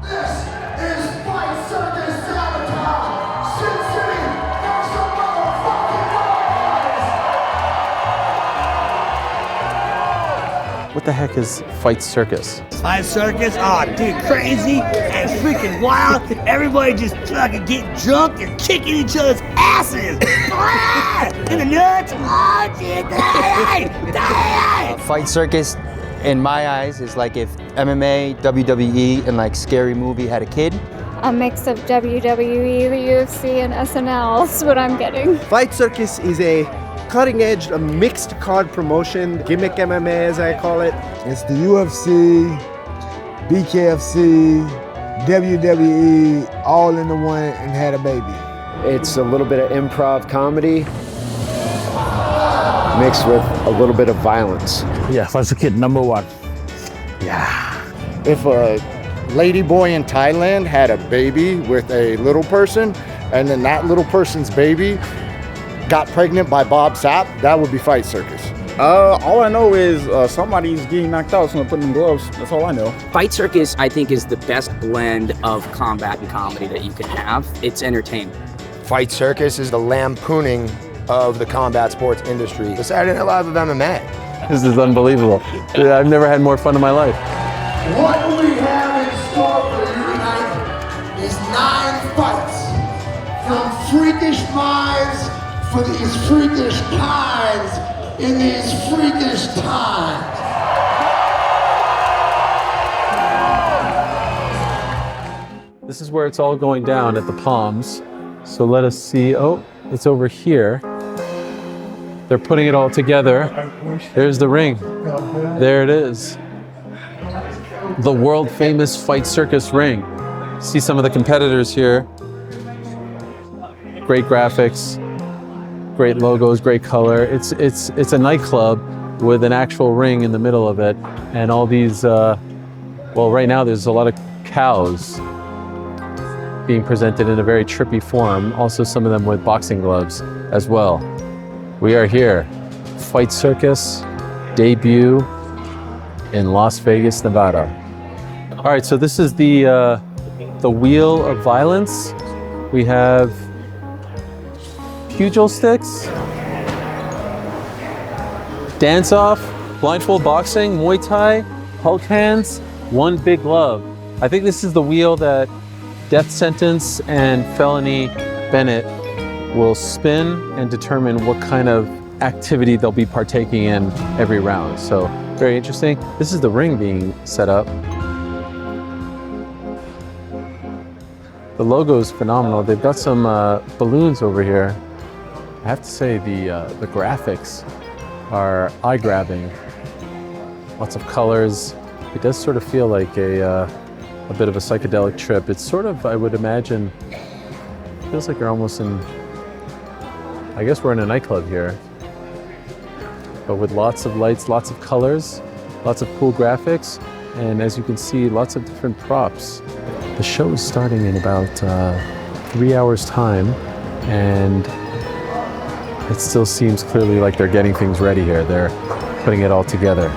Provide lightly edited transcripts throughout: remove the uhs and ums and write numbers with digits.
This is Fight Circus Sabotage! Sin City, make some motherfucking noise! What the heck is Fight Circus? Fight Circus? Oh, dude, crazy and freaking wild. Everybody just fucking get drunk and kicking each other's asses. In the nuts. Oh, shit. Fight Circus, in my eyes, is like if MMA, WWE, and like Scary Movie had a kid. A mix of WWE, the UFC, and SNL is what I'm getting. Fight Circus is a cutting-edge, a mixed card promotion, gimmick MMA as I call it. It's the UFC, BKFC, WWE, all in the one and had a baby. It's a little bit of improv comedy mixed with a little bit of violence. Yeah, Fight Circus #1. Yeah. If a lady boy in Thailand had a baby with a little person, and then that little person's baby got pregnant by Bob Sapp, that would be Fight Circus. All I know is somebody's getting knocked out, someone putting in gloves. That's all I know. Fight Circus, I think, is the best blend of combat and comedy that you can have. It's entertainment. Fight Circus is the lampooning of the combat sports industry. The Saturday Night Live of MMA. This is unbelievable. I've never had more fun in my life. What we have in store for you tonight is 9 fights from freakish minds for these freakish times in these freakish times. This is where it's all going down at the Palms. So let us see. Oh, it's over here. They're putting it all together. There's the ring. There it is. The world famous Fight Circus ring. See some of the competitors here. Great graphics, great logos, great color. It's a nightclub with an actual ring in the middle of it, and all these. Well, right now there's a lot of cows being presented in a very trippy form. Also, some of them with boxing gloves as well. We are here, Fight Circus debut in Las Vegas, Nevada. All right, so this is the wheel of violence. We have pugil sticks, dance off, blindfold boxing, Muay Thai, Hulk hands, one big glove. I think this is the wheel that Death Sentence and Felony Bennett will spin and determine what kind of activity they'll be partaking in every round. So very interesting. This is the ring being set up. The logo is phenomenal. They've got some balloons over here. I have to say the graphics are eye-grabbing. Lots of colors. It does sort of feel like a bit of a psychedelic trip. It's sort of, I would imagine, feels like you're almost in, I guess we're in a nightclub here, but with lots of lights, lots of colors, lots of cool graphics, and as you can see, lots of different props. The show is starting in about 3 hours time, and it still seems clearly like they're getting things ready here. They're putting it all together.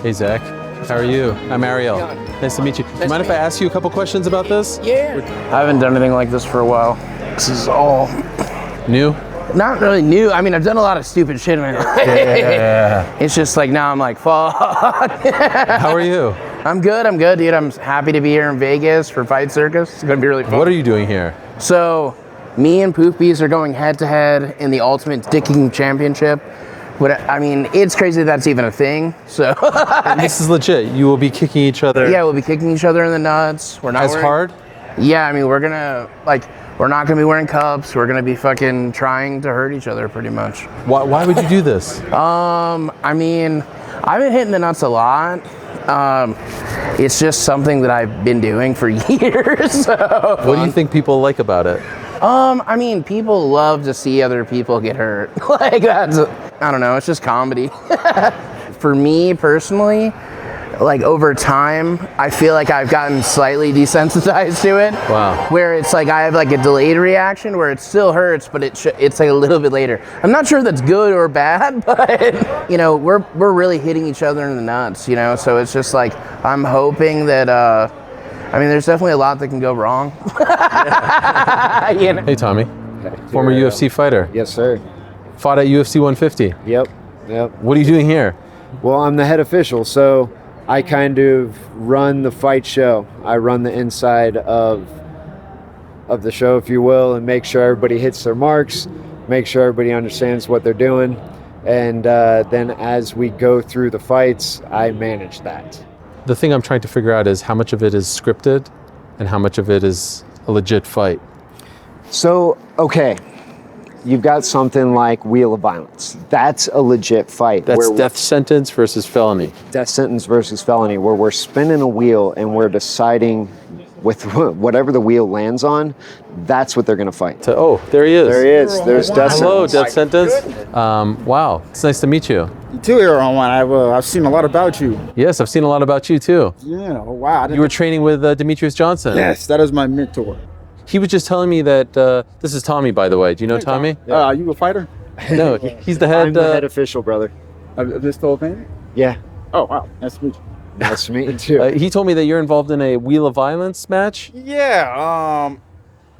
Hey, Zach. How are you? I'm Ariel. Nice to meet you. Do you mind if I ask you a couple questions about this? Yeah. I haven't done anything like this for a while. This is all new? Not really new. I mean, I've done a lot of stupid shit in my life. Yeah. It's just like now I'm like, fuck. How are you? I'm good, dude. I'm happy to be here in Vegas for Fight Circus. It's gonna be really fun. What are you doing here? So, me and Poopies are going head to head in the Ultimate Dicking Championship. I mean, it's crazy that's even a thing. So and this is legit. You will be kicking each other. Yeah, we'll be kicking each other in the nuts. We're not as hard. Yeah, I mean, we're not gonna be wearing cups. We're gonna be fucking trying to hurt each other, pretty much. Why would you do this? I mean, I've been hitting the nuts a lot. It's just something that I've been doing for years. So. What do you think people like about it? I mean, people love to see other people get hurt. Like I don't know, it's just comedy. For me personally, like over time, I feel like I've gotten slightly desensitized to it. Wow. Where it's like I have like a delayed reaction where it still hurts, but it's like a little bit later. I'm not sure if that's good or bad, but you know, we're really hitting each other in the nuts, you know. So it's just like I'm hoping that I mean, there's definitely a lot that can go wrong. You know? Hey, Tommy. Former UFC fighter. Yes, sir. Fought at UFC 150. Yep. What are you doing here? Well, I'm the head official, so I kind of run the fight show. I run the inside of the show, if you will, and make sure everybody hits their marks, make sure everybody understands what they're doing, and then as we go through the fights, I manage that. The thing I'm trying to figure out is how much of it is scripted and how much of it is a legit fight. So, okay, you've got something like Wheel of Violence. That's a legit fight. That's Death Sentence versus Felony. Death Sentence versus Felony, where we're spinning a wheel and we're deciding with whatever the wheel lands on, that's what they're going to fight. Oh, there he is. There he is. There's Death Sentence. Hello, Death Sentence. Wow, it's nice to meet you. You too, Ariel. I've seen a lot about you. Yes, I've seen a lot about you too. Yeah, wow. You were training with Demetrius Johnson. Yes, that is my mentor. He was just telling me that, this is Tommy, by the way. Do you know Tommy? Are you a fighter? No, he's the head. I'm the head official, brother. Of this whole thing? Yeah. Oh, wow. Nice to meet you. Nice to meet you too. He told me that you're involved in a Wheel of Violence match. Yeah,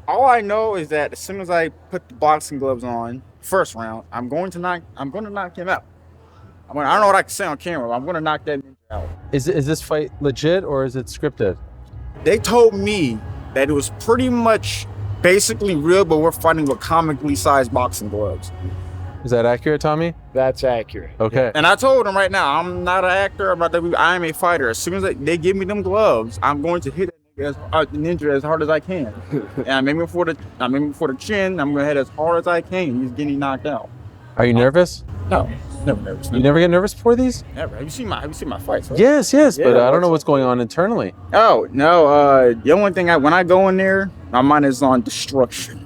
all I know is that as soon as I put the boxing gloves on, first round, I'm going to knock him out. I don't know what I can say on camera, but I'm going to knock that ninja out. Is this fight legit or is it scripted? They told me that it was pretty much basically real, but we're fighting with comically sized boxing gloves. Is that accurate, Tommy? That's accurate. Okay. And I told them right now, I'm not an actor, I am a fighter. As soon as they give me them gloves, I'm going to hit the ninja as hard as I can. And I made him for the chin. I'm going to hit as hard as I can. He's getting knocked out. Are you nervous? No, never nervous. You never get nervous before these? Never. Have you seen my fights? Right? Yes, Yeah, but I don't know what's going on internally. Oh no, the only thing when I go in there, my mind is on destruction.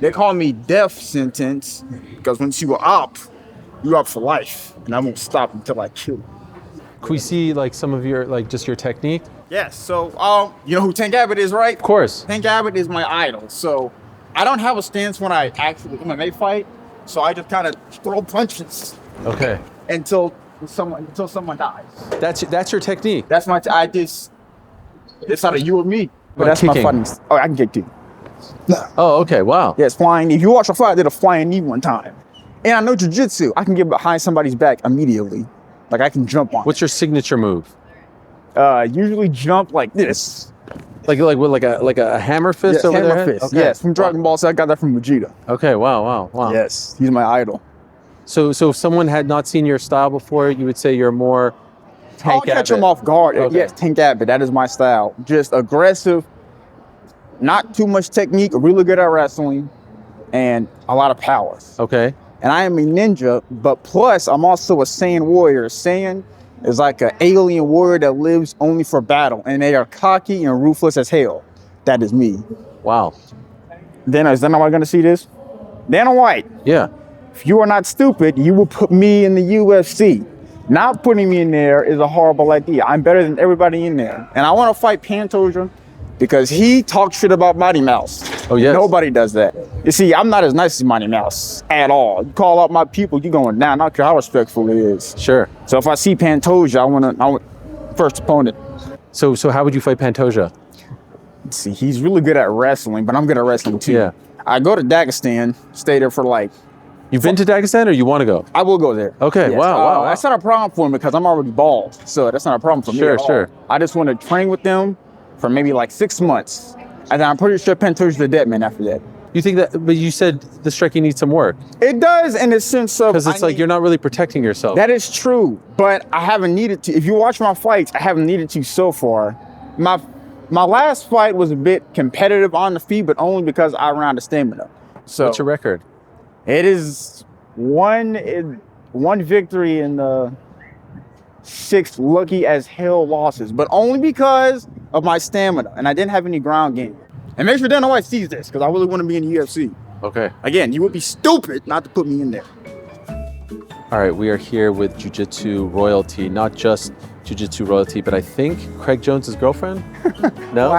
They call me Death Sentence because once you are you're up for life, and I won't stop until I kill you. Can we see like some of your just your technique? Yes. So you know who Tank Abbott is, right? Of course. Tank Abbott is my idol. So I don't have a stance when I actually MMA fight. So I just kind of throw punches. Okay. Until someone dies. That's your technique. That's my. It's not a you or me. But Like that's kicking. my fighting. Oh, I can kick too. Oh, okay. Wow. Yes, flying. If you watch a fight, I did a flying knee one time. And I know jiu-jitsu. I can get behind somebody's back immediately. Like I can jump on. What's your signature move? Usually jump like this. Like a hammer fist Yes, over hammer there? fist. Okay. Yes, from Dragon Ball. So I got that from Vegeta. Okay. Wow. Yes, he's my idol. So if someone had not seen your style before, you would say you're more Tank I'll catch Abbott. him off guard. Okay. Yes, Tank Abbott. That is my style. Just aggressive, not too much technique, really good at wrestling, and a lot of power. Okay. And I am a ninja, but plus I'm also a Saiyan warrior. Saiyan is like an alien warrior that lives only for battle, and they are cocky and ruthless as hell. That is me. Wow. Then is that not going to see this? Dana White. Yeah. If you are not stupid, you will put me in the UFC. Not putting me in there is a horrible idea. I'm better than everybody in there. And I want to fight Pantoja because he talks shit about Mighty Mouse. Oh, yes. Nobody does that. You see, I'm not as nice as Mighty Mouse at all. You call out my people, you're going down. I don't care how respectful it is. Sure. So if I see Pantoja, I want first opponent. So how would you fight Pantoja? Let's see, he's really good at wrestling, but I'm good at wrestling too. Yeah. I go to Dagestan, stay there for like. You've been to Dagestan or you want to go? I will go there. Okay, Yes. wow. That's not a problem for me because I'm already bald. So that's not a problem for me at all. Sure. I just want to train with them for maybe like 6 months. And then I'm pretty sure Pantoja's the dead man after that. You think that, but you said the striking needs some work. It does in the sense of. Because it's like you're not really protecting yourself. That is true, but I haven't needed to. If you watch my fights, I haven't needed to so far. My last fight was a bit competitive on the feet, but only because I ran out of stamina. So what's your record? It is one victory in the 6 lucky as hell losses, but only because of my stamina, and I didn't have any ground game. And make sure Dana White sees this, because I really want to be in the UFC. Okay. Again, you would be stupid not to put me in there. All right, we are here with Jiu-Jitsu royalty, not just Jiu-Jitsu royalty, but I think Craig Jones' girlfriend? No?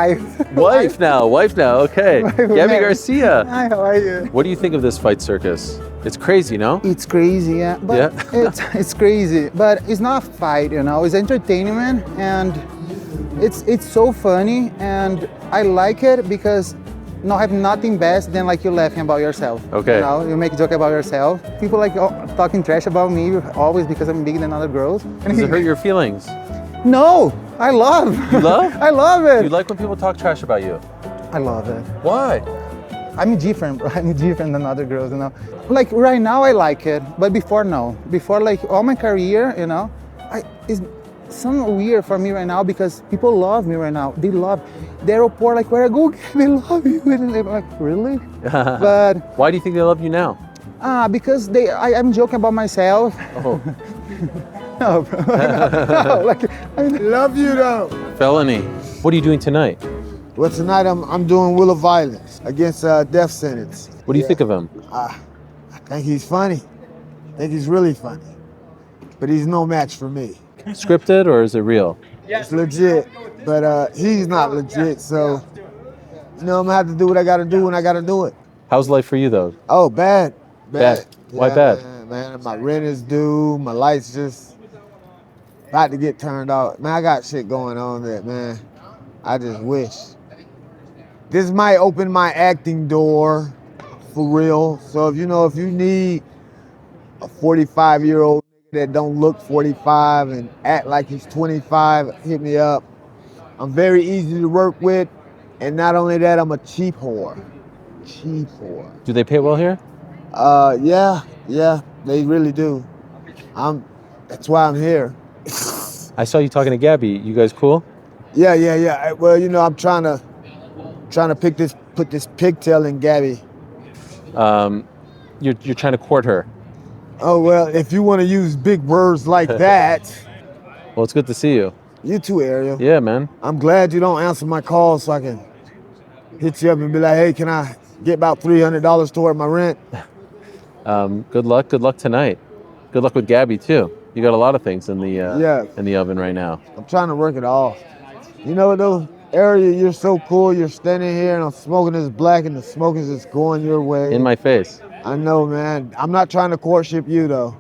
Wife now, okay. Gabby Garcia. Hi, how are you? What do you think of this Fight Circus? It's crazy, no? It's crazy, yeah. But it's crazy. But it's not a fight, you know, it's entertainment. And It's so funny, and I like it because no have nothing best than like you laughing about yourself. Okay. You know, you make a joke about yourself. People like talking trash about me always because I'm bigger than other girls. Does it hurt your feelings? No, I love. You love? I love it. You like when people talk trash about you? I love it. Why? I'm different. I'm different than other girls, you know. Like right now, I like it, but before, no. Before, like all my career, you know, it's something weird for me right now because people love me right now. They love. They're all poor, like where I go, they love you. And they're like, really? But why do you think they love you now? Because I'm joking about myself. Oh. No, bro. No, like, I love you though. Felony, what are you doing tonight? Well, tonight I'm doing Will of Violence against Death Sentence. What do you think of him? I think he's funny. I think he's really funny. But he's no match for me. Scripted or is it real? It's legit, but he's not legit, so you know I'm gonna have to do what I gotta do when I gotta do it. How's life for you though? Oh, bad. Bad. Why Yeah, bad? Man, my rent is due, my lights just about to get turned off. Man, I got shit going on that, man, I just wish. This might open my acting door for real. So if you need a 45-year-old that don't look 45 and act like he's 25, hit me up. I'm very easy to work with, and not only that, I'm a cheap whore. Cheap whore. Do they pay well here? Yeah, they really do. That's why I'm here. I saw you talking to Gabby. You guys cool? Yeah. Well, you know, I'm trying to put this pigtail in Gabby. You're trying to court her. Oh, well, if you want to use big words like that. Well, it's good to see you. You too, Ariel. Yeah, man. I'm glad you don't answer my calls so I can hit you up and be like, hey, can I get about $300 toward my rent? Good luck tonight. Good luck with Gabby too. You got a lot of things in the oven right now. I'm trying to work it off. You know what though, Ariel, you're so cool. You're standing here and I'm smoking this black and the smoke is just going your way. In my face. I know, man. I'm not trying to courtship you though.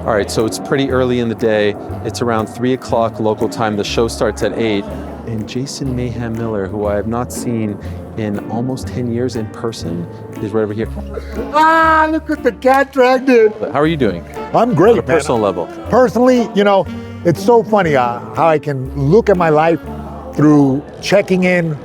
All right, so it's pretty early in the day. It's around 3 o'clock local time. The show starts at 8. And Jason Mayhem Miller, who I have not seen in almost 10 years in person, is right over here. Ah, look at the cat dragged in. How are you doing? I'm great, on a personal level. Personally, you know, it's so funny how I can look at my life through checking in.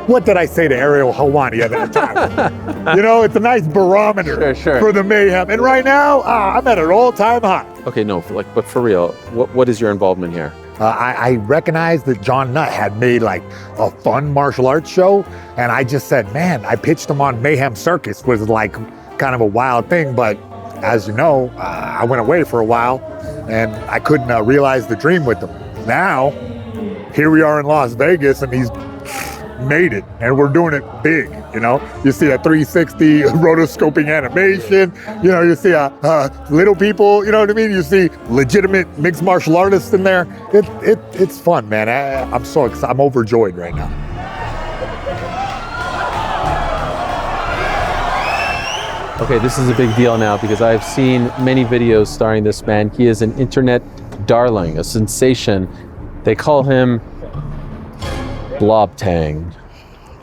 What did I say to Ariel Helwani at that time? You know, it's a nice barometer for the mayhem. And right now, I'm at an all-time high. Okay, no, but for real, what is your involvement here? I recognized that John Nutt had made like a fun martial arts show, and I just said, man, I pitched him on Mayhem Circus, was like kind of a wild thing, but as you know, I went away for a while, and I couldn't realize the dream with him. Now, here we are in Las Vegas, and he's made it, and we're doing it big, you know? You see a 360 rotoscoping animation, you know, you see little people, you know what I mean? You see legitimate mixed martial artists in there. It's fun, man. I'm so excited. I'm overjoyed right now. Okay, this is a big deal now because I've seen many videos starring this man. He is an internet darling, a sensation. They call him Blobtang.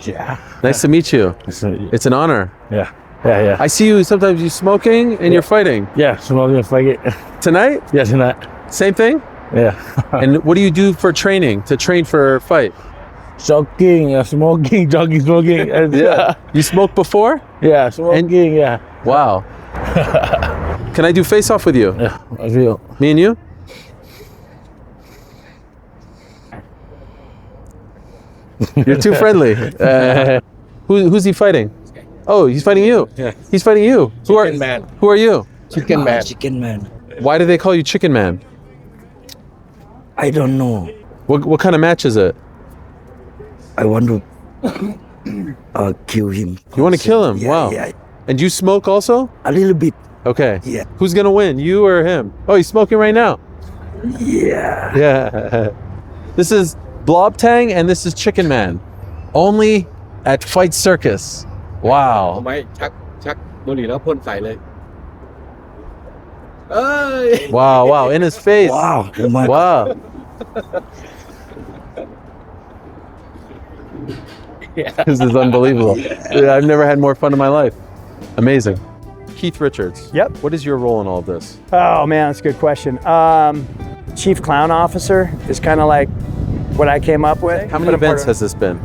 Yeah. Nice to meet you. It's an honor. Yeah. I see you sometimes you smoking and you're fighting. Yeah, smoking and fighting. Tonight? Yeah, tonight. Same thing? Yeah. And what do you do for training, to train for a fight? Jogging, smoking, jogging, smoking. Yeah. You smoked before? Yeah, smoking, yeah. Wow. Can I do face-off with you? Yeah, I feel. Me and you? You're too friendly. Who's he fighting? Oh, he's fighting you. Yeah. He's fighting you. Who are you? Chicken man. Chicken man. Why do they call you Chicken Man? I don't know. What kind of match is it? I want to kill him. You want to kill him? Yeah, wow. yeah. And you smoke also? A little bit. Okay. Yeah. Who's gonna win, you or him? Oh, he's smoking right now. Yeah. Yeah. This is Blobtang and this is Chicken Man. Only at Fight Circus. Wow. ชักบุหรี่แล้วพ่นใส่เลย Wow, in his face. Wow. Wow. This is unbelievable. I've never had more fun in my life. Amazing. Keith Richards. Yep. What is your role in all of this? Oh man, that's a good question. Chief Clown Officer is kind of like what I came up with. How many events has this been?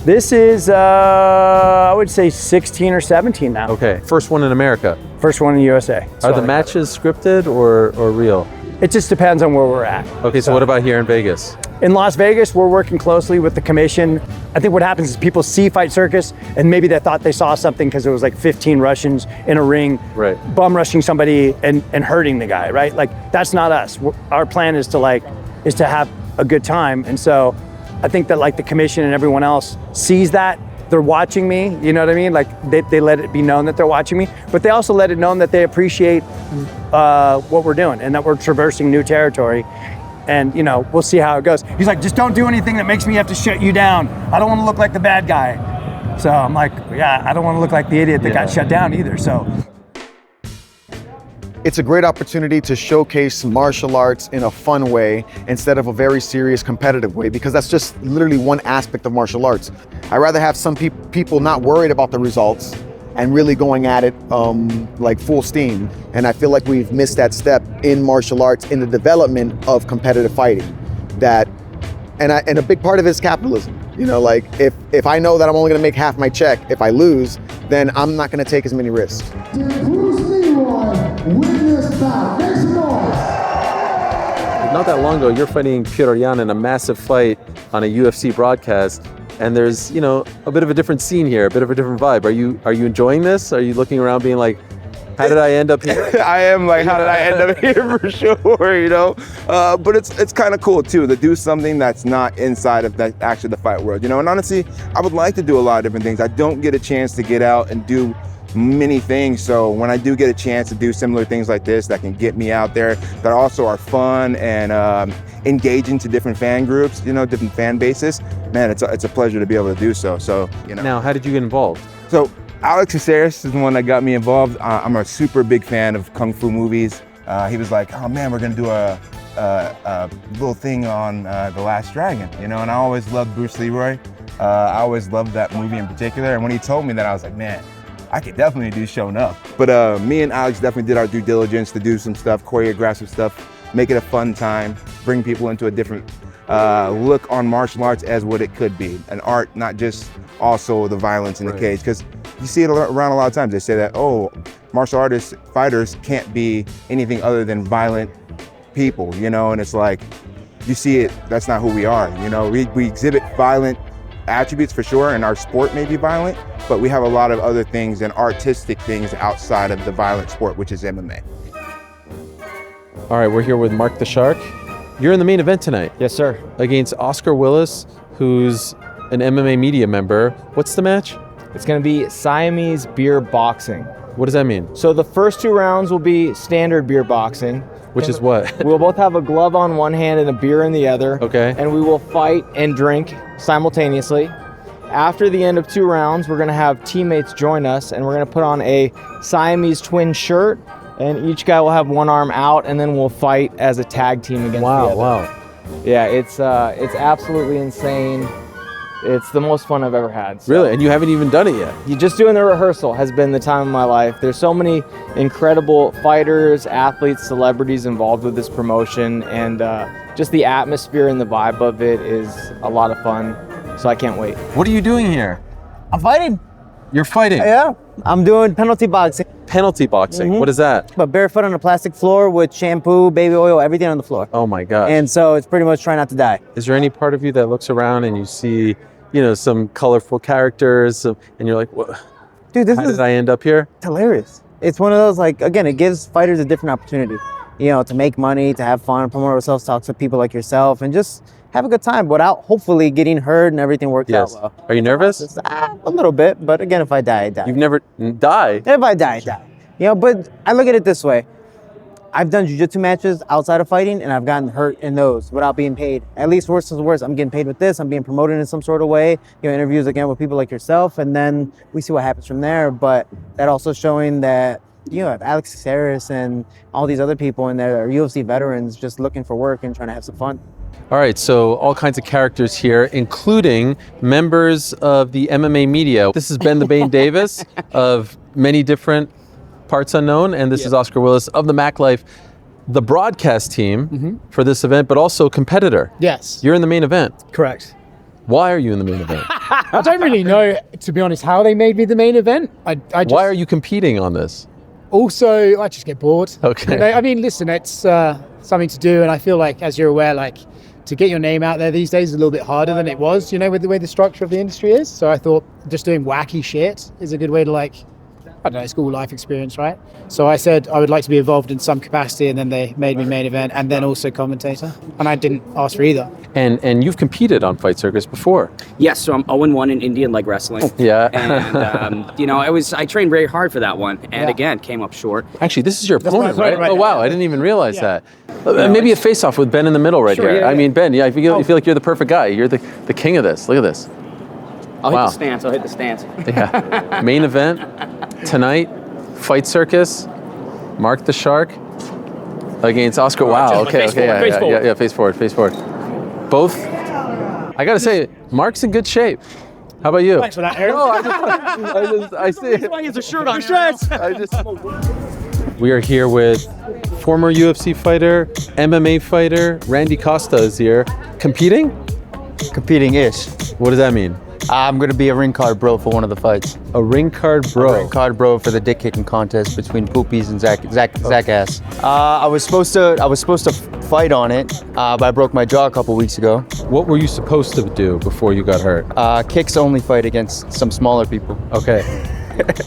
This is, I would say 16 or 17 now. Okay, first one in America. First one in the USA. Are the matches scripted or real? It just depends on where we're at. Okay, so what about here in Vegas? In Las Vegas, we're working closely with the commission. I think what happens is people see Fight Circus and maybe they thought they saw something because it was like 15 Russians in a ring, right, bum rushing somebody and hurting the guy, right? Like that's not us. Our plan is to have a good time. And so I think that like the commission and everyone else sees that. They're watching me, you know what I mean? Like they let it be known that they're watching me, but they also let it known that they appreciate what we're doing and that we're traversing new territory. And you know, we'll see how it goes. He's like, just don't do anything that makes me have to shut you down. I don't want to look like the bad guy. So I'm like, yeah, I don't want to look like the idiot that got shut down either, so. It's a great opportunity to showcase martial arts in a fun way instead of a very serious competitive way, because that's just literally one aspect of martial arts. I'd rather have some people not worried about the results and really going at it like full steam. And I feel like we've missed that step in martial arts in the development of competitive fighting. And a big part of it is capitalism. You know, like if I know that I'm only gonna make half my check if I lose, then I'm not gonna take as many risks. Not that long ago, you're fighting Petr Yan in a massive fight on a UFC broadcast, and there's, you know, a bit of a different scene here, a bit of a different vibe. Are you enjoying this? Are you looking around being like, how did I end up here? I am like, how did I end up here for sure, you know? But it's kind of cool too to do something that's not inside of actually the fight world, you know? And honestly, I would like to do a lot of different things. I don't get a chance to get out and do many things, so when I do get a chance to do similar things like this that can get me out there, that also are fun and engaging to different fan groups, you know, different fan bases, man, it's a pleasure to be able to do so. So, you know. Now, how did you get involved? So Alex Caceres is the one that got me involved. I'm a super big fan of Kung Fu movies. He was like, oh man, we're gonna do a little thing on The Last Dragon, you know, and I always loved Bruce Leroy. I always loved that movie in particular, and when he told me that, I was like, man, I could definitely do showing up. But me and Alex definitely did our due diligence to do some stuff, choreograph some stuff, make it a fun time, bring people into a different look on martial arts as what it could be. An art, not just also the violence in the cage. Because you see it around a lot of times. They say that, oh, martial artists, fighters can't be anything other than violent people, you know? And it's like, you see it, that's not who we are, you know? We exhibit violent attributes for sure, and our sport may be violent, but we have a lot of other things and artistic things outside of the violent sport, which is MMA. All right, we're here with Mark the Shark. You're in the main event tonight. Yes, sir. Against Oscar Willis, who's an MMA media member. What's the match? It's going to be Siamese beer boxing. What does that mean? So the first 2 rounds will be standard beer boxing. Which is what? We'll both have a glove on one hand and a beer in the other. Okay. And we will fight and drink simultaneously. After the end of 2 rounds, we're going to have teammates join us, and we're going to put on a Siamese twin shirt, and each guy will have one arm out, and then we'll fight as a tag team against the other. Wow. Yeah, it's absolutely insane. It's the most fun I've ever had. So. Really? And you haven't even done it yet? Just doing the rehearsal has been the time of my life. There's so many incredible fighters, athletes, celebrities involved with this promotion, and just the atmosphere and the vibe of it is a lot of fun. So I can't wait. What are you doing here? I'm fighting. You're fighting? Yeah. I'm doing penalty boxing. Penalty boxing? What is that? But barefoot on a plastic floor with shampoo, baby oil, everything on the floor. Oh my gosh. And so it's pretty much trying not to die. Is there any part of you that looks around and you see, you know, some colorful characters and you're like, what? Dude, How did I end up here? It's hilarious. It's one of those, like, again, it gives fighters a different opportunity, you know, to make money, to have fun, promote ourselves, talk to people like yourself, and just have a good time without hopefully getting hurt and everything works out well. Are you nervous? Just, a little bit, but again, if I die, I die. You've never died? If I die, I die. You know, but I look at it this way. I've done jiu-jitsu matches outside of fighting, and I've gotten hurt in those without being paid. At least worse is worse. I'm getting paid with this. I'm being promoted in some sort of way. You know, interviews again with people like yourself, and then we see what happens from there. But that also showing that, you know, Alex Caceres and all these other people in there are UFC veterans just looking for work and trying to have some fun. All right, so all kinds of characters here, including members of the MMA media. This is Ben the Bane Davis of many different parts unknown, and this is Oscar Willis of the Mac Life, the broadcast team for this event, but also competitor. Yes. You're in the main event. Correct. Why are you in the main event? I don't really know, to be honest, how they made me the main event. I just, Why are you competing on this? Also, I just get bored. Okay. You know, I mean, listen, it's something to do, and I feel like, as you're aware, like, to get your name out there these days is a little bit harder than it was, you know, with the way the structure of the industry is. So I thought just doing wacky shit is a good way to, like, I don't know, school life experience, right? So I said I would like to be involved in some capacity, and then they made me main event and then also commentator. And I didn't ask for either. And you've competed on Fight Circus before. Yes, so I'm 0-1 in Indian leg wrestling. Yeah. And, you know, I trained very hard for that one. And again, came up short. Actually, this is your opponent, right? right? Oh, wow, I didn't even realize that. Maybe a face-off with Ben in the middle right here. I mean, Ben, I feel like you're the perfect guy. You're the king of this. Look at this. I'll hit the stance. Yeah. Main event tonight, Fight Circus, Mark the Shark against Oscar. Wow. Okay. Yeah. Face forward. Both. I gotta say, Mark's in good shape. How about you? Thanks for that, Ariel. I see it. Why is a shirt on? We are here with former UFC fighter, MMA fighter, Randy Costa is here. Competing? Competing-ish. What does that mean? I'm going to be a ring card bro for one of the fights. A ring card bro? A ring card bro for the dick kicking contest between Poopies and Zach Ass. I was supposed to fight on it, but I broke my jaw a couple weeks ago. What were you supposed to do before you got hurt? Kicks only fight against some smaller people. Okay.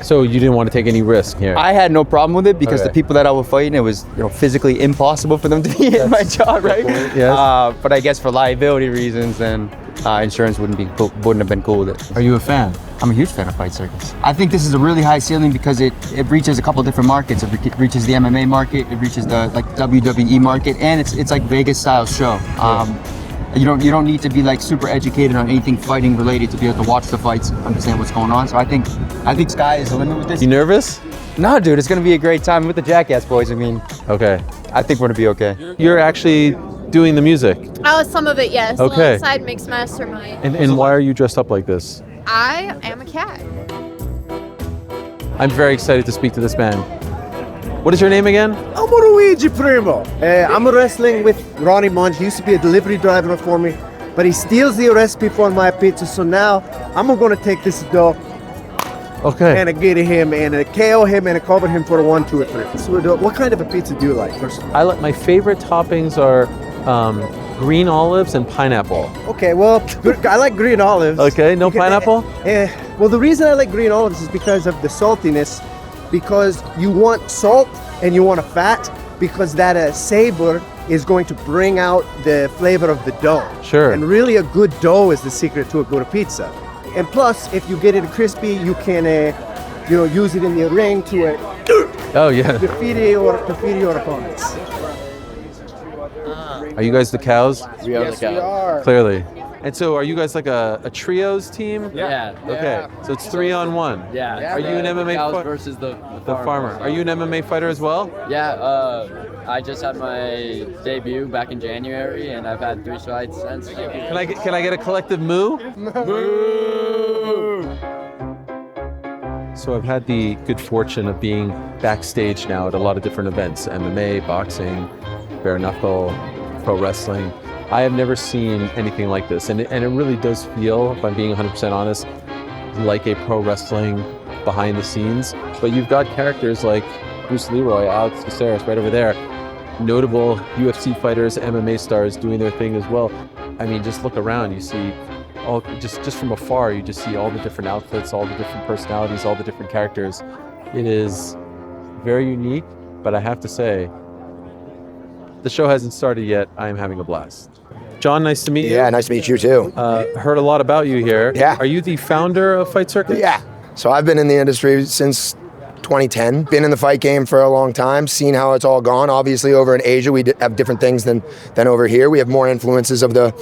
So you didn't want to take any risk here? I had no problem with it because the people that I was fighting, it was physically impossible for them to be in my jaw, right? Yes. But I guess for liability reasons, then insurance wouldn't have been cool with it. Are you a fan? I'm a huge fan of Fight Circus. I think this is a really high ceiling because it reaches a couple different markets. It reaches the MMA market, it reaches the WWE market, and it's like Vegas style show. You don't need to be like super educated on anything fighting related to be able to watch the fights, understand what's going on. So I think sky is the limit with this. You nervous? No, dude, it's gonna be a great time with the Jackass boys. I mean, okay. I think we're gonna be okay. You're actually doing the music. Oh, some of it, yes. Okay. Alongside Mix Mastermind. And why are you dressed up like this? I am a cat. I'm very excited to speak to this man. What is your name again? I'm Luigi Primo. I'm wrestling with Ronnie Munch. He used to be a delivery driver for me, but he steals the recipe for my pizza. So now I'm going to take this dough and get him and KO him and cover him for a 1, 2, or 3. So what kind of a pizza do you like, first of all? My favorite toppings are green olives and pineapple. Okay, well, I like green olives. Okay, no pineapple? Well, the reason I like green olives is because of the saltiness. Because you want salt and you want a fat, because that savor is going to bring out the flavor of the dough. Sure. And really a good dough is the secret to a good pizza. And plus, if you get it crispy, you can use it in the ring to defeat your opponents. Are you guys the cows? We are the cows. We are. Clearly. And so are you guys like a trios team? Yeah. Okay. So it's 3-on-1. Yeah. Are you an MMA fighter? versus the farmer. Are you an MMA fighter as well? Yeah. I just had my debut back in January, and I've had 3 fights since. Can I get a collective moo? Moo! So I've had the good fortune of being backstage now at a lot of different events: MMA, boxing, bare knuckle, pro wrestling. I have never seen anything like this, and it really does feel, if I'm being 100% honest, like a pro wrestling behind the scenes. But you've got characters like Bruce Leroy, Alex Caceres right over there, notable UFC fighters, MMA stars doing their thing as well. I mean, just look around, you see all, just from afar, you just see all the different outfits, all the different personalities, all the different characters. It is very unique, but I have to say, the show hasn't started yet. I am having a blast. John, nice to meet you. Yeah, nice to meet you too. Heard a lot about you here. Yeah. Are you the founder of Fight Circus? Yeah. So I've been in the industry since 2010. Been in the fight game for a long time, seen how it's all gone. Obviously over in Asia, we have different things than over here. We have more influences of the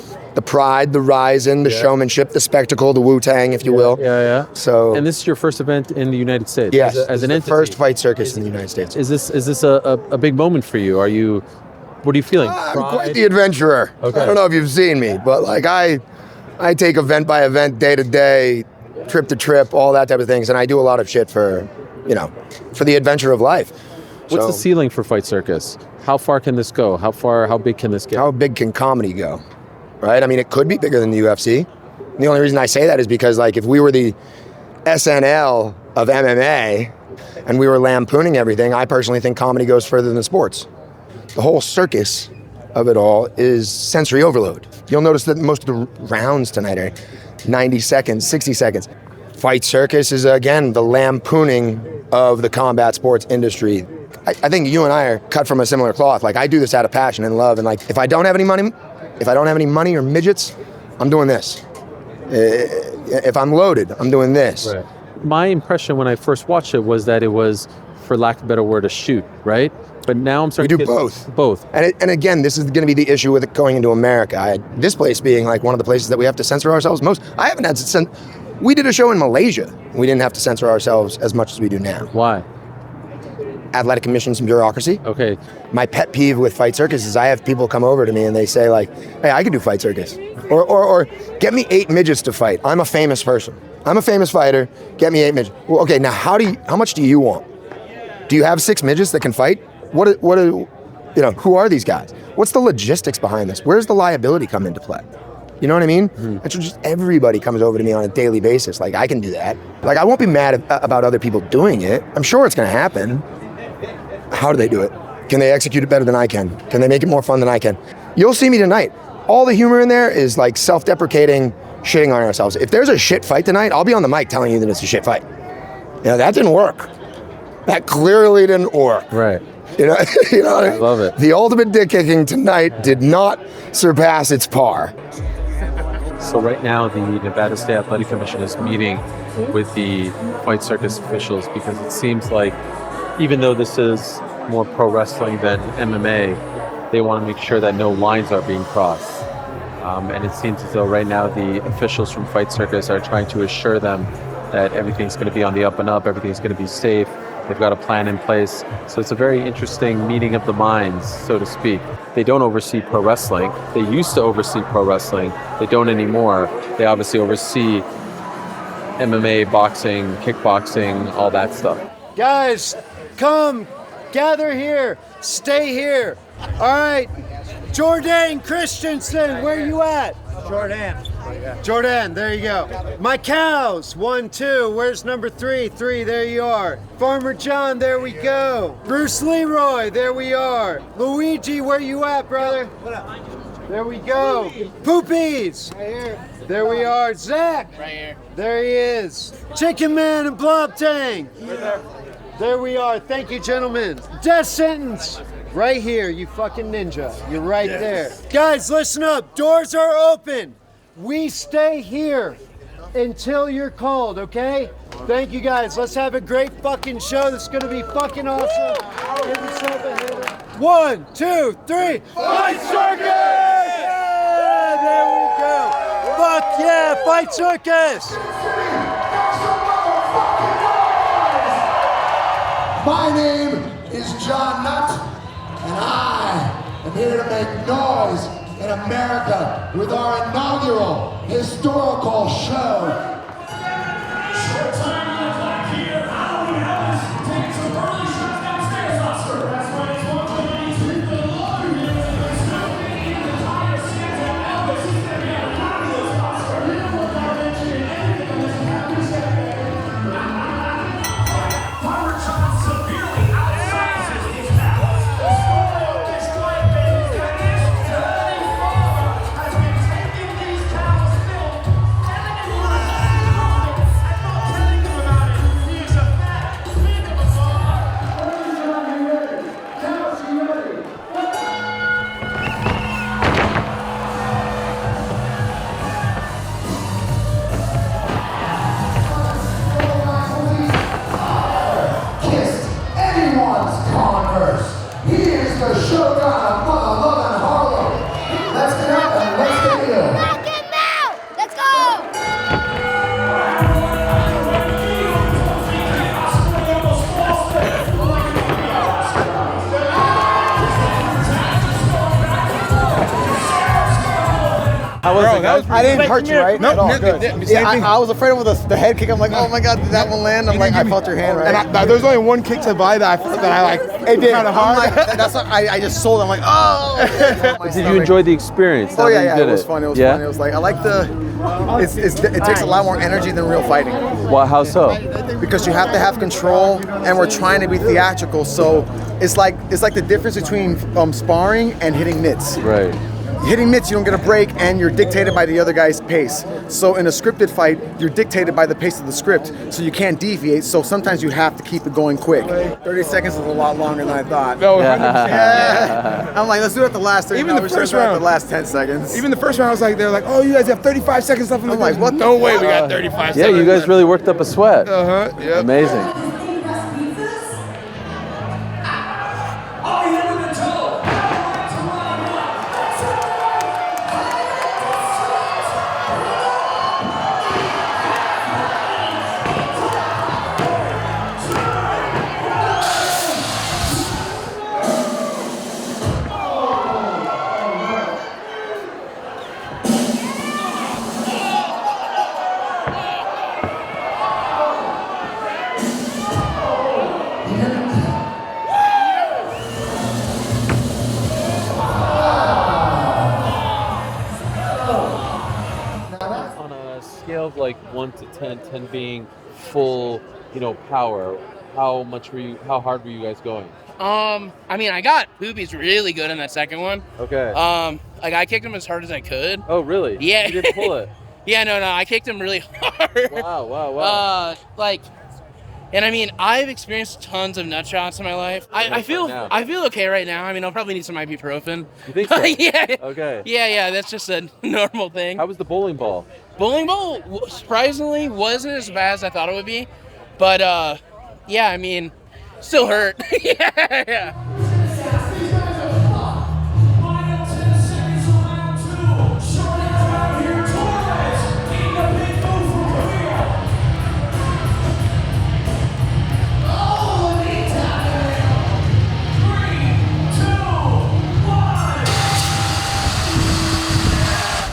pride, the rising, the showmanship, the spectacle, the Wu-Tang, if you will. Yeah. So. And this is your first event in the United States? Yes, as an entity. First Fight Circus in the United States. Is this a big moment for you? Are you What are you feeling? I'm quite the adventurer. Okay. I don't know if you've seen me, but like I take event by event, day to day, trip to trip, all that type of things, and I do a lot of shit for the adventure of life. What's the ceiling for Fight Circus? How far can this go? How big can this get? How big can comedy go? Right? I mean, it could be bigger than the UFC. The only reason I say that is because like if we were the SNL of MMA and we were lampooning everything, I personally think comedy goes further than sports. The whole circus of it all is sensory overload. You'll notice that most of the rounds tonight are 90 seconds, 60 seconds. Fight Circus is, again, the lampooning of the combat sports industry. I think you and I are cut from a similar cloth. Like, I do this out of passion and love, and like, if I don't have any money or midgets, I'm doing this. If I'm loaded, I'm doing this. Right. My impression when I first watched it was that it was, for lack of a better word, a shoot, right? But now I'm starting to get both. Both. And again, this is going to be the issue with it going into America. This place being like one of the places that we have to censor ourselves most. I haven't had to censor. We did a show in Malaysia. We didn't have to censor ourselves as much as we do now. Why? Athletic commissions and bureaucracy. Okay. My pet peeve with Fight Circus is I have people come over to me and they say like, hey, I can do Fight Circus. Or get me 8 midgets to fight. I'm a famous person. I'm a famous fighter. Get me 8 midgets. Well, okay, now how much do you want? Do you have 6 midgets that can fight? Who are these guys? What's the logistics behind this? Where's the liability come into play? You know what I mean? And so just everybody comes over to me on a daily basis. Like, I can do that. Like, I won't be mad about other people doing it. I'm sure it's going to happen. How do they do it? Can they execute it better than I can? Can they make it more fun than I can? You'll see me tonight. All the humor in there is like self-deprecating, shitting on ourselves. If there's a shit fight tonight, I'll be on the mic telling you that it's a shit fight. That didn't work. That clearly didn't work. Right. I love it. The ultimate dick kicking tonight did not surpass its par. So right now, the Nevada State Athletic Commission is meeting with the Fight Circus officials because it seems like even though this is more pro wrestling than MMA, they want to make sure that no lines are being crossed. And it seems as though right now the officials from Fight Circus are trying to assure them that everything's going to be on the up and up, everything's going to be safe. They've got a plan in place. So it's a very interesting meeting of the minds, so to speak. They don't oversee pro wrestling. They used to oversee pro wrestling. They don't anymore. They obviously oversee MMA, boxing, kickboxing, all that stuff. Guys, come, gather here, stay here. All right, Jordan Christensen, where you at? Jordan, there you go. My cows, 1, 2, where's number 3? 3, there you are. Farmer John, there we go. Bruce Leroy, there we are. Luigi, where you at, brother? There we go. Poopies, right here. There we are. Zach, right here. There he is. Chicken Man and Blobtang. There we are. Thank you, gentlemen. Death Sentence. Right here, you fucking ninja. You're right there. Guys, listen up. Doors are open. We stay here until you're called, okay? Thank you, guys. Let's have a great fucking show. This is going to be fucking awesome. 1, 2, 3. Fight Circus! Yeah, there we go. Fuck yeah, Fight Circus! My name is John Nutt, and I am here to make noise in America with our inaugural historical show. Short time back here. How we have us take some early shots downstairs, Oscar. That's right, it's 193 for the lottery. There's nobody in the entire Santa Elvis. He's gonna be a fabulous Oscar. You know what I mentioned? Anything on this happy Saturday. Farmer John severely outsizes his powers. Destroy babies that is dirty farmer has been taking these cows' milk and How was it, guys? I didn't hurt you, right? Nope, At all. no, Good. same Yeah, thing. I was afraid of the head kick. I'm like, oh my god, did that one land? I'm like, I felt your hand, right? And there's only one kick to buy that I felt that I like. It did. Kind of I'm hard. like, that's what I just sold. I'm like, oh. But did you enjoy the experience? Oh now yeah, that you yeah. did It was fun. It was yeah? fun. It was like I like the. It takes a lot more energy than real fighting. Well, how so? Because you have to have control, and we're trying to be theatrical. So it's like the difference between sparring and hitting mitts. Right. Hitting mitts, you don't get a break, and you're dictated by the other guy's pace. So in a scripted fight, you're dictated by the pace of the script, so you can't deviate. So sometimes you have to keep it going quick. 30 seconds is a lot longer than I thought. No, 100%. Yeah. I'm like, let's do it at the last 30. Even No, the we first should have done it round. at the last 10 seconds. Even the first round, I was like, they're like, oh, you guys have 35 seconds left in the I'm like, what the No way, we fuck? got 35 Yeah, seconds. you guys really worked up a sweat. Yeah. Amazing. On a scale of like 1 to 10, 10 being full, power, how hard were you guys going? I mean, I got boobies really good in that second one. Okay. Like I kicked him as hard as I could. Oh, really? Yeah. You didn't pull it? Yeah, no, I kicked him really hard. Wow. And I mean, I've experienced tons of nut shots in my life. I feel okay right now. I mean, I'll probably need some ibuprofen. You think so? Yeah. Okay. Yeah, that's just a normal thing. How was the bowling ball? Bowling ball, surprisingly, wasn't as bad as I thought it would be. But, yeah, I mean, still hurt. Yeah.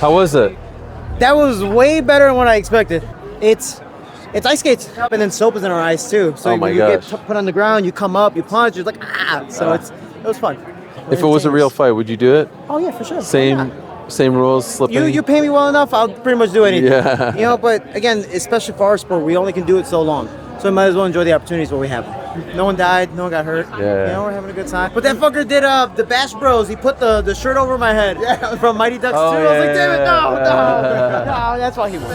How was it? That was way better than what I expected. It's ice skates and then soap is in our eyes too. So Oh my when you get gosh. put on the ground, you come up, you punch, you're like So it was fun. If it was a real fight, would you do it? Oh yeah, for sure. Same rules, slipping? You pay me well enough, I'll pretty much do anything. Yeah. But again, especially for our sport, we only can do it so long. So we might as well enjoy the opportunities while we have them. No one died, no one got hurt. Yeah. We're having a good time. But that fucker did the Bash Bros. He put the shirt over my head from Mighty Ducks 2. I was like, damn it, no, that's why he won.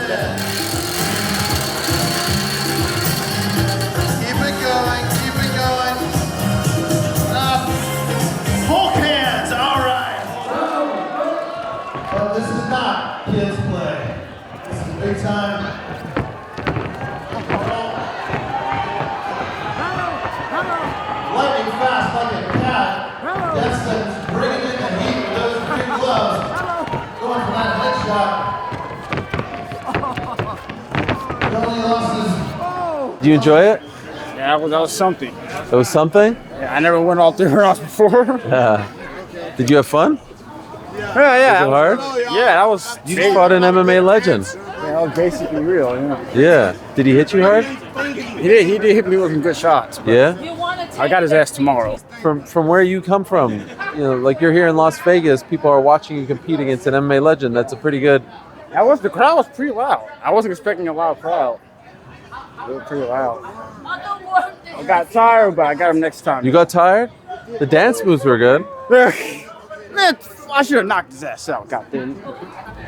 Keep it going. Hulk hands, all right. But this is not kids play. This is big time. Lightning fast like a cat. Death Sentence bringing in the heat with those big gloves. Going for that headshot. The only loss is Did you enjoy it? Yeah, well, that was something. It was something? Yeah, I never went all 3 rounds before. Yeah. Did you have fun? Yeah. Was it hard? Yeah, that was. You just fought an MMA legend. Yeah, that was basically real, Yeah. Did he hit you hard? He did hit me with some good shots. Yeah? I got his ass tomorrow. From where you come from, like you're here in Las Vegas, people are watching you compete against an MMA legend. That's a pretty good. The crowd was pretty loud. I wasn't expecting a loud crowd. They were pretty loud. I got tired, but I got him next time. You got tired? The dance moves were good. Man, I should have knocked his ass out, goddamn.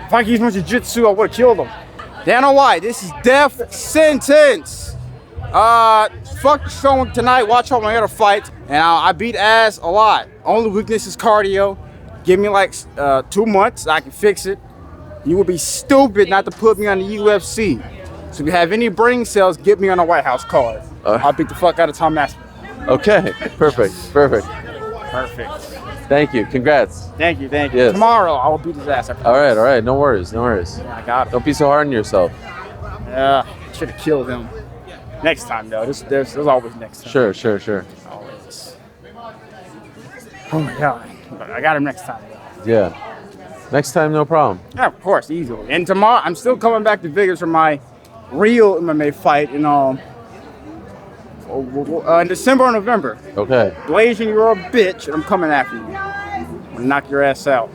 If I could use my jiu-jitsu, I would have killed him. Dana White, this is Death Sentence. Fuck the show tonight, watch all my other fights, and I beat ass a lot. Only weakness is cardio. Give me like 2 months, I can fix it. You would be stupid not to put me on the UFC. So if you have any brain cells, get me on a White House card. I'll beat the fuck out of Tom Aspin. Okay, perfect. Perfect. Thank you. Congrats. Thank you. Yes. Tomorrow, I will beat his ass. All right. No worries. Yeah, I got it. Don't be so hard on yourself. Yeah, should have killed him. Next time, though. There's always next time. Sure. Always. Oh my God. But I got him next time. Yeah. Next time, no problem. Yeah, of course, easily. And tomorrow, I'm still coming back to Vegas for my real MMA fight in December or November. Okay. Blazing, you're a bitch, and I'm coming after you. I'm gonna knock your ass out.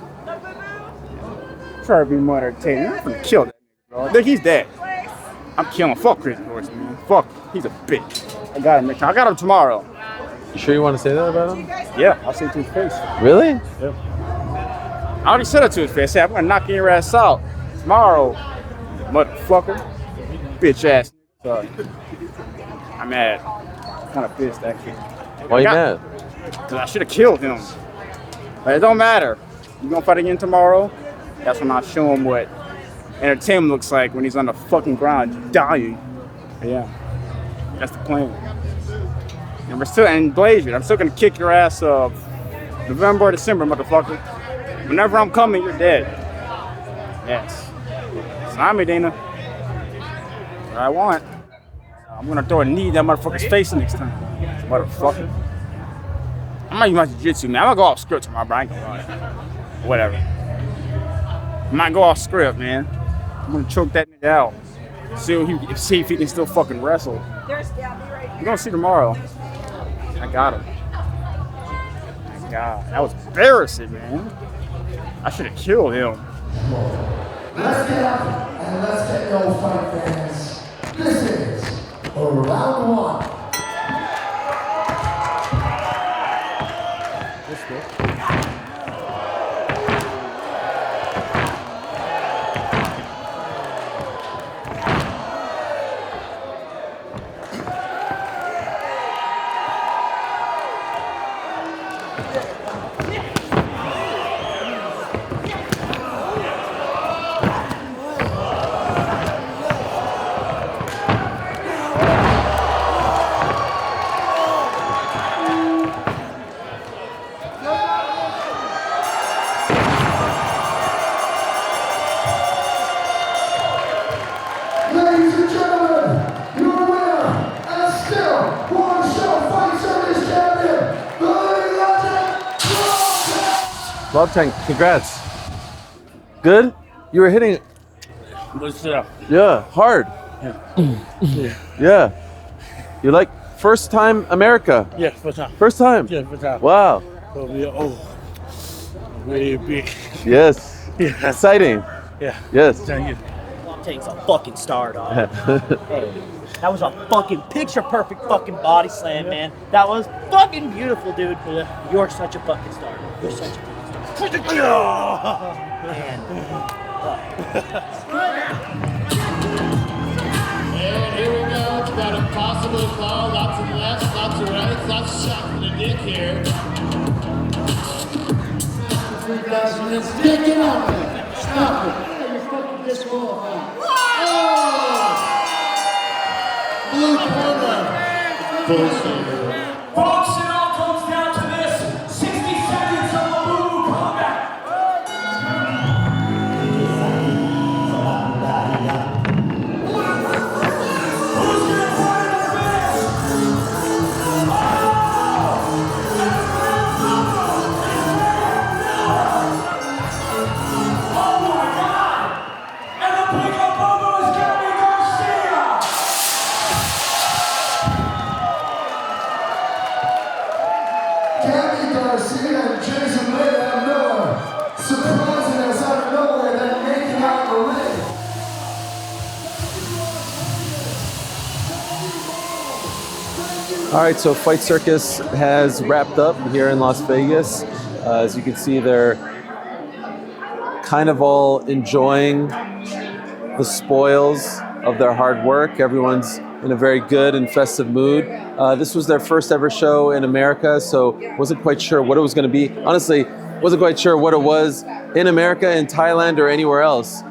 Try to be more entertaining. I'm gonna kill that nigga, bro. Look, he's dead. I'm killing. Fuck Chris Norris, man. Fuck. He's a bitch. I got him next time. I got him tomorrow. You sure you want to say that about him? Yeah, I'll say it to his face. Really? Yeah. I already said it to his face. I said, I'm gonna knock your ass out tomorrow, motherfucker. Bitch ass. Sorry. I'm mad. I'm kind of pissed, actually. Why you mad? Because I should have killed him. But it don't matter. You gonna fight again tomorrow? That's when I'll show him what entertainment looks like when he's on the fucking ground dying. Yeah. That's the plan. And we're still in Blazer. I'm still gonna kick your ass up November or December, motherfucker. Whenever I'm coming, you're dead. Yes. Sign me, Dana. That's what I want. I'm gonna throw a knee in that motherfucker's face next time. Motherfucker. I might use my jiu-jitsu, man. I'm gonna go off script tomorrow, but I ain't gonna lie. Whatever. I might go off script, man. I'm gonna choke that nigga out. See if he can still fucking wrestle. You're gonna see tomorrow. I got him. My God, that was embarrassing, man. I should have killed him. Let's get up and let's get no fight, fans. This is round one. Ladies and gentlemen, your winner and still one-show Fight Circus champion, the living legend, Blobtang, congrats. Good? You were hitting. What's up? Yeah, hard. Yeah. You like first time America? Yeah, first time. First time? Yeah, first time. Wow. Really big. Yes. Yeah. Exciting. Yeah. Yes. Thank you. Blobtang's a fucking star, dog. Hey, that was a fucking picture-perfect fucking body slam, man. That was fucking beautiful, dude. You're such a fucking star. You're such a fucking star. Man. And here we go. It's got a possible call. Lots of lefts, lots of rights, lots of shots in the dick here. 3,000 minutes. Dick it out there. Stop it. You're fucking disqualified. Blue corner. Bullshit. Folks, it all comes down to this. 60 seconds of a blue combat. Gabby Garcia and Jason Mayhem Miller surprising us out of nowhere, then making out the ring. All right, so Fight Circus has wrapped up here in Las Vegas. As you can see, they're kind of all enjoying the spoils of their hard work. Everyone's in a very good and festive mood. This was their first ever show in America, so wasn't quite sure what it was going to be. Honestly, wasn't quite sure what it was in America, in Thailand, or anywhere else.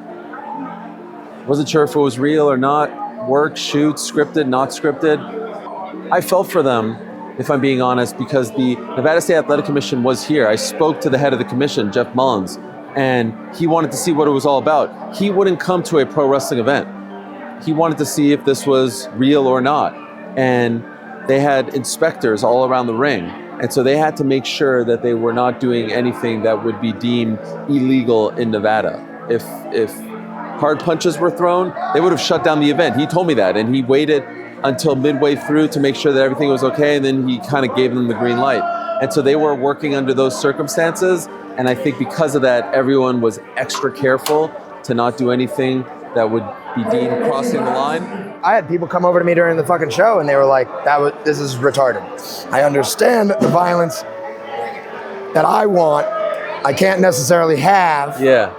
Wasn't sure if it was real or not. Work, shoot, scripted, not scripted. I felt for them, if I'm being honest, because the Nevada State Athletic Commission was here. I spoke to the head of the commission, Jeff Mullins, and he wanted to see what it was all about. He wouldn't come to a pro wrestling event. He wanted to see if this was real or not. And they had inspectors all around the ring. And so they had to make sure that they were not doing anything that would be deemed illegal in Nevada. If hard punches were thrown, they would have shut down the event. He told me that, and he waited until midway through to make sure that everything was okay, and then he kind of gave them the green light. And so they were working under those circumstances, and I think because of that, everyone was extra careful to not do anything that would be deemed crossing the line. I had people come over to me during the fucking show and they were like, this is retarded. I understand the violence that I want, I can't necessarily have. Yeah.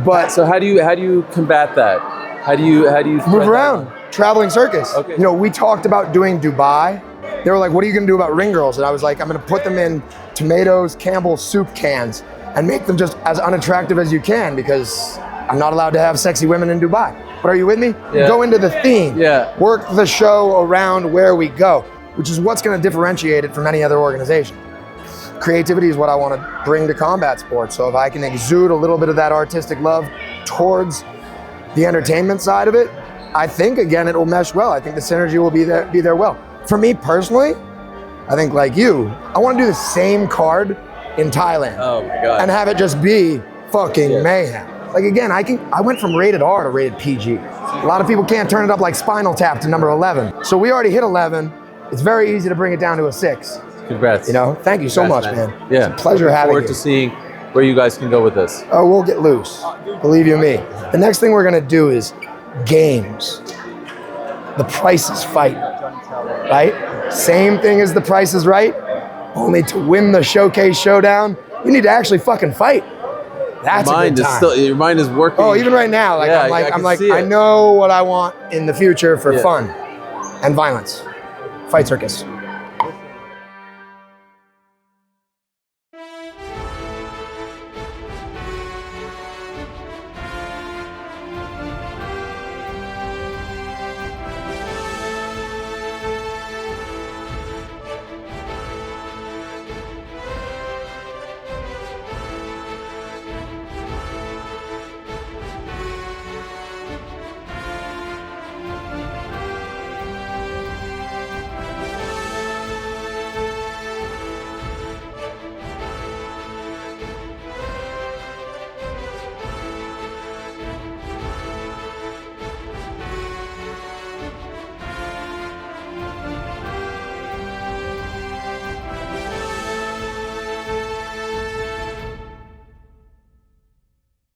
But so how do you combat that? How do you move around? Traveling circus. Okay. You know, we talked about doing Dubai. They were like, what are you gonna do about ring girls? And I was like, I'm gonna put them in tomatoes, Campbell's soup cans and make them just as unattractive as you can because I'm not allowed to have sexy women in Dubai. But are you with me? Yeah. Go into the theme. Yeah. Work the show around where we go, which is what's gonna differentiate it from any other organization. Creativity is what I wanna bring to combat sports. So if I can exude a little bit of that artistic love towards the entertainment side of it, I think, again, it will mesh well. I think the synergy will be there well. For me personally, I think like you, I want to do the same card in Thailand. Oh my God. And have it just be fucking mayhem. Like again, I went from rated R to rated PG. A lot of people can't turn it up like Spinal Tap to number 11. So we already hit 11. It's very easy to bring it down to a 6. Congrats. You know, thank you so much, man. Yeah. It's a pleasure Look having forward you. to seeing where you guys can go with this. Oh, we'll get loose. Believe you me. The next thing we're gonna do is games. The Price is Fight, right? Same thing as The Price is Right, only to win the showcase showdown, you need to actually fucking fight. That's a good time. Your mind is working. Oh, even right now, like Yeah, I know what I want in the future for fun and violence. Fight Circus.